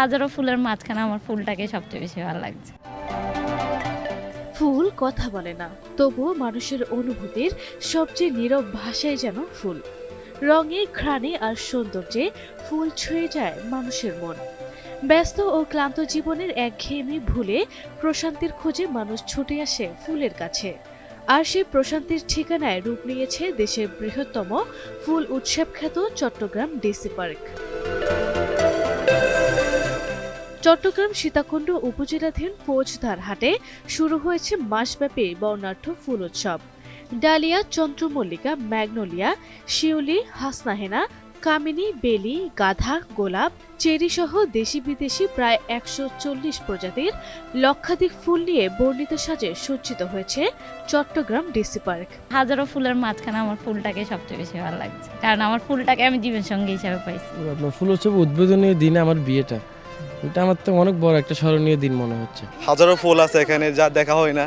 হাজারো ফুলের মাঝখানে আমার ফুলটাকে সবচেয়ে বেশি ভালো লাগছে। ফুল কথা বলে না, তবুও মানুষের অনুভূতির সবচেয়ে নীরব ভাষাই যেন ফুল। রঙে, ঘ্রাণে আর সৌন্দর্যে ফুল ছুঁয়ে যায় মানুষের মন। ব্যস্ত ও ক্লান্ত জীবনের একঘেয়েমি ভুলে প্রশান্তির খোঁজে মানুষ ছুটে আসে ফুলের কাছে। আর সেই প্রশান্তির ঠিকানায় রূপ নিয়েছে দেশের বৃহত্তম ফুল উৎসব খ্যাত চট্টগ্রাম ডিসি পার্ক। চট্টগ্রাম সীতাকুণ্ড উপজেলাধীন ফৌজদার হাটে শুরু হয়েছে মাসব্যাপী বর্ণাঢ্য ফুল উৎসব। ডালিয়া, চন্দ্রমল্লিকা, ম্যাগনোলিয়া, শিউলি, হাসনাহেনা, কামিনী, বেলি, গাধা, গোলাপ, চেরি সহ দেশি বিদেশি প্রায় ১৪০ প্রজাতির লক্ষাধিক ফুল নিয়ে বর্ণিত সাজে সজ্জিত হয়েছে চট্টগ্রাম ডিসি পার্ক। হাজারো ফুলের মাঝখানে আমার ফুলটাকে সবচেয়ে বেশি ভালো লাগছে, কারণ আমার ফুলটাকে আমি জীবন সঙ্গী হিসাবে পাইছি। আপনার ফুল উৎসব উদ্বোধনীয় দিনে আমার বিয়েটা, এটা আমার তো অনেক বড় একটা স্মরণীয় দিন মনে হচ্ছে। হাজারো ফুল আছে এখানে, যা দেখা হয় না,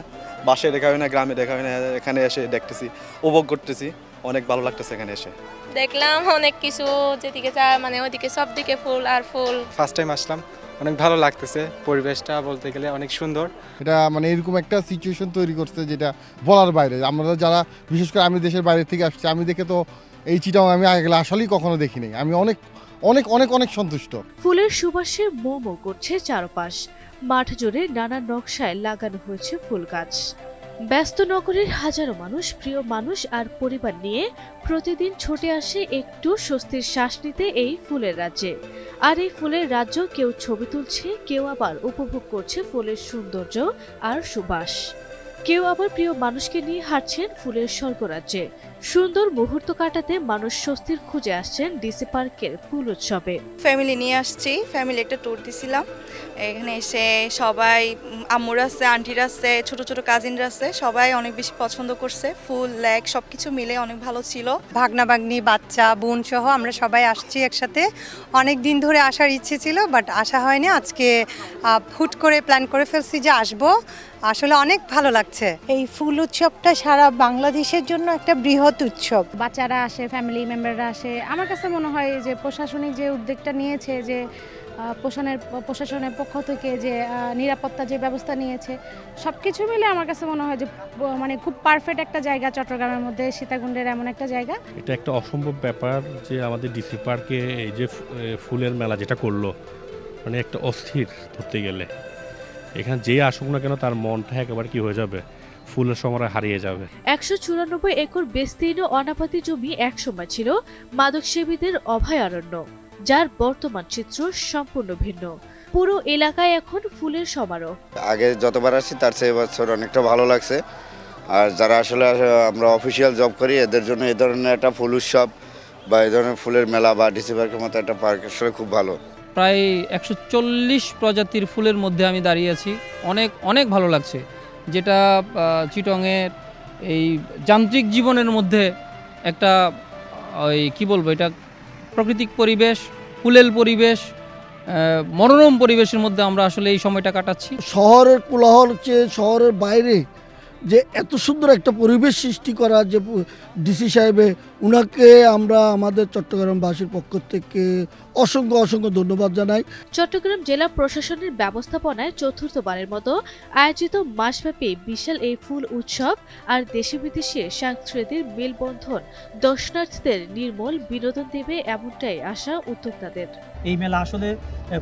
বাসায় দেখা হয় না, গ্রামে দেখা হয় না, এখানে এসে দেখতেছি, উপভোগ করতেছি, অনেক ভালো লাগতেছে এখানে এসে। দেখলাম অনেক কিছু, যেদিকে যা মানে ওইদিকে সব দিকে ফুল আর ফুল। ফার্স্ট টাইম আসলাম, অনেক ভালো লাগতেছে, পরিবেশটা বলতে গেলে অনেক সুন্দর। এটা মানে এরকম একটা সিচুয়েশন তৈরি করছে যেটা বলার বাইরে। আমরা যারা বিশেষ করে আমি দেশের বাইরে থেকে আসছি, আমি দেখে তো এই চিটাও আমি আগে আসলেই কখনো দেখিনি। আমি অনেক অনেক অনেক অনেক সন্তুষ্ট। ফুলের সুবাসে মো মো করছে চারপাশ। মাঠ জুড়ে নানা নকশায় লাগানো হয়েছে ফুল গাছ। ব্যস্ত নগরীর হাজারো মানুষ, প্রিয় মানুষ আর পরিবার নিয়ে প্রতিদিন ছুটে আসে একটু স্বস্তির শ্বাস নিতে এই ফুলের রাজ্যে। আর এই ফুলের রাজ্য কেউ ছবি তুলছে, কেউ আবার উপভোগ করছে ফুলের সৌন্দর্য আর সুবাস। কেউ আবার প্রিয় মানুষকে নিয়ে হাঁটছেন ফুলের স্বর্গরাজ্যে। সুন্দর মুহূর্ত কাটাতে মানুষ স্বস্তির খুঁজে আসছেন ডিসি পার্কের ফুল উৎসবে। ফ্যামিলি নিয়ে আসছি, ফ্যামিলি একটা ট্যুর দিছিলাম। এখানে এসে সবাই, আম্মুরা আছে, আন্টিরা আছে, ছোট ছোট কাজিনরা আছে, সবাই অনেক বেশি পছন্দ করছে। ফুল, লেক সবকিছু মিলে অনেক ভালো ছিল। ভাগনা ভাগ্নি, বাচ্চা, বোন সহ আমরা সবাই আসছি একসাথে। অনেক দিন ধরে আসার ইচ্ছে ছিল, বাট আসা হয়নি। আজকে হুট করে প্ল্যান করে ফেলছি যে আসবো। আসলে অনেক ভালো লাগছে। এই ফুল উৎসবটা সারা বাংলাদেশের জন্য একটা বৃহৎ উৎসব। বাচ্চারা আসে, ফ্যামিলি মেম্বাররা আসে। আমার কাছে মনে হয় যে প্রশাসনিক যে উদ্যোগটা নিয়েছে, যে প্রশাসনের পক্ষ থেকে যে নিরাপত্তা যে ব্যবস্থা নিয়েছে, সব কিছু মিলে আমার কাছে মনে হয় যে মানে খুব পারফেক্ট একটা জায়গা চট্টগ্রামের মধ্যে, সীতাকুণ্ডের এমন একটা জায়গা। এটা একটা অসম্ভব ব্যাপার যে আমাদের ডিসি পার্কে এই যে ফুলের মেলা যেটা করলো, মানে একটা অস্থির ধরতে গেলে। এখানে যে আসুক না কেন তার মনটা একেবারে কি হয়ে যাবে, ফুলের সময় হারিয়ে যাবে। ১৯৪ একর বিস্তীর্ণ অনাপাতি জমি একসময় ছিল মাদকসেবীদের অভয়ারণ্য, যার বর্তমান চিত্র সম্পূর্ণ ভিন্ন। পুরো এলাকায় এখন ফুলের সমারোহ। আগে যতবার আসছি তার চেয়ে এবছর অনেকটা ভালো লাগছে। আর যারা আসলে আমরা অফিসিয়াল জব করি, এদের জন্য এই ধরনের একটা ফুল উৎসব বা এই ধরনের ফুলের মেলা বা ডিসি পার্কের মতো একটা পার্ক আসলে খুব ভালো। প্রায় ১৪০ প্রজাতির ফুলের মধ্যে আমি দাঁড়িয়ে আছি। অনেক অনেক ভালো লাগছে, যেটা চিটংয়ের এই যান্ত্রিক জীবনের মধ্যে একটা ওই কী বলবো, এটা প্রাকৃতিক পরিবেশ, ফুলেল পরিবেশ, মনোরম পরিবেশের মধ্যে আমরা আসলে এই সময়টা কাটাচ্ছি। শহরের কোলাহল চেয়ে শহরের বাইরে যে এত সুন্দর একটা পরিবেশ সৃষ্টি করা, যে ডিসি সাহেবে, উনাকে আমরা আমাদের চট্টগ্রামবাসীর পক্ষ থেকে অসংখ্য অসংখ্য ধন্যবাদ জানাই। চট্টগ্রাম জেলা প্রশাসনের ব্যবস্থাপনায় চতুর্থবারের মতো আয়োজিত মাসব্যাপী বিশাল এই ফুল উৎসব আর দেশি বিদেশি সাংস্কৃতিক মেলবন্ধন দর্শনার্থীদের নির্মল বিনোদন দেবে, এমনটাই আশা উদ্যোক্তাদের। এই মেলা আসলে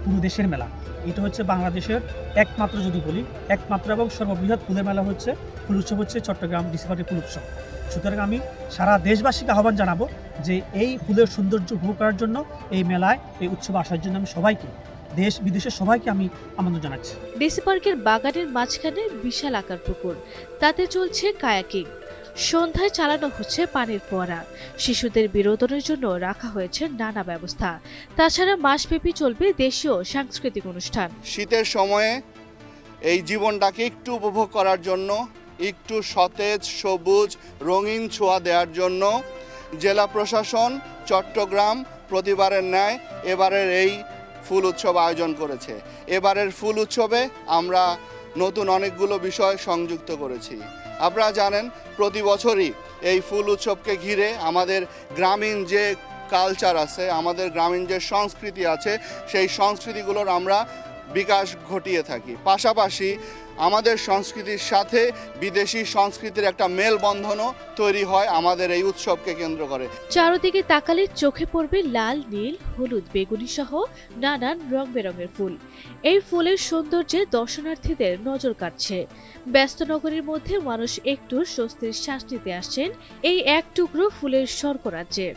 পুরো দেশের মেলা। এটা হচ্ছে বাংলাদেশের একমাত্র, যদি বলি একমাত্র এবং সর্ববৃহৎ ফুলের মেলা হচ্ছে, ফুল উৎসব হচ্ছে চট্টগ্রাম ডিসি পার্কের ফুল উৎসব। সুতরাং আমি সারা দেশবাসীকে আহ্বান জানাবো যে এই ফুলের সৌন্দর্য উপভোগ করার জন্য, এই মেলায়, এই উৎসবে আসার জন্য আমি সবাইকে, দেশ বিদেশের সবাইকে আমি আমন্ত্রণ জানাচ্ছি। ডিসি পার্কের বাগানের মাঝখানে বিশাল আকার পুকুর, তাতে চলছে কায়াকিং। সন্ধ্যায় চালানো হচ্ছে পানির ফোয়ারা। শিশুদের বিনোদনের জন্য রাখা হয়েছে নানা ব্যবস্থা। তাছাড়া মাসব্যাপী চলবে দেশীয় সাংস্কৃতিক অনুষ্ঠান। শীতের সময়ে এই জীবনটাকে একটু উপভোগ করার জন্য, একটু সতেজ, সবুজ, রঙিন ছোঁয়া দেওয়ার জন্য জেলা প্রশাসন চট্টগ্রাম প্রতিবারের ন্যায় এবারের এই ফুল উৎসব আয়োজন করেছে। এবারের ফুল উৎসবে আমরা নতুন অনেকগুলো বিষয় সংযুক্ত করেছি। আপনারা জানেন প্রতি বছরই এই ফুল উৎসবকে ঘিরে আমাদের গ্রামীণ যে কালচার আছে, আমাদের গ্রামীণ যে সংস্কৃতি আছে, সেই সংস্কৃতিগুলোর আমরা বিকাশ ঘটিয়ে থাকি। পাশাপাশি আমাদের সংস্কৃতির সাথে বিদেশি সংস্কৃতির একটা মেলবন্ধনও তৈরি হয় আমাদের এই উৎসবকে কেন্দ্র করে। চারদিকে তাকালে চোখে পড়বে লাল, নীল, হলুদ, বেগুনি সহ নানান রং বেরঙের ফুল। এই ফুলের সৌন্দর্যে দর্শনার্থীদের নজর কাটছে। ব্যস্ত নগরীর মধ্যে মানুষ একটু স্বস্তির শ্বাস নিতে আসছেন এই এক টুকরো ফুলের স্বর্গরাজ্যে।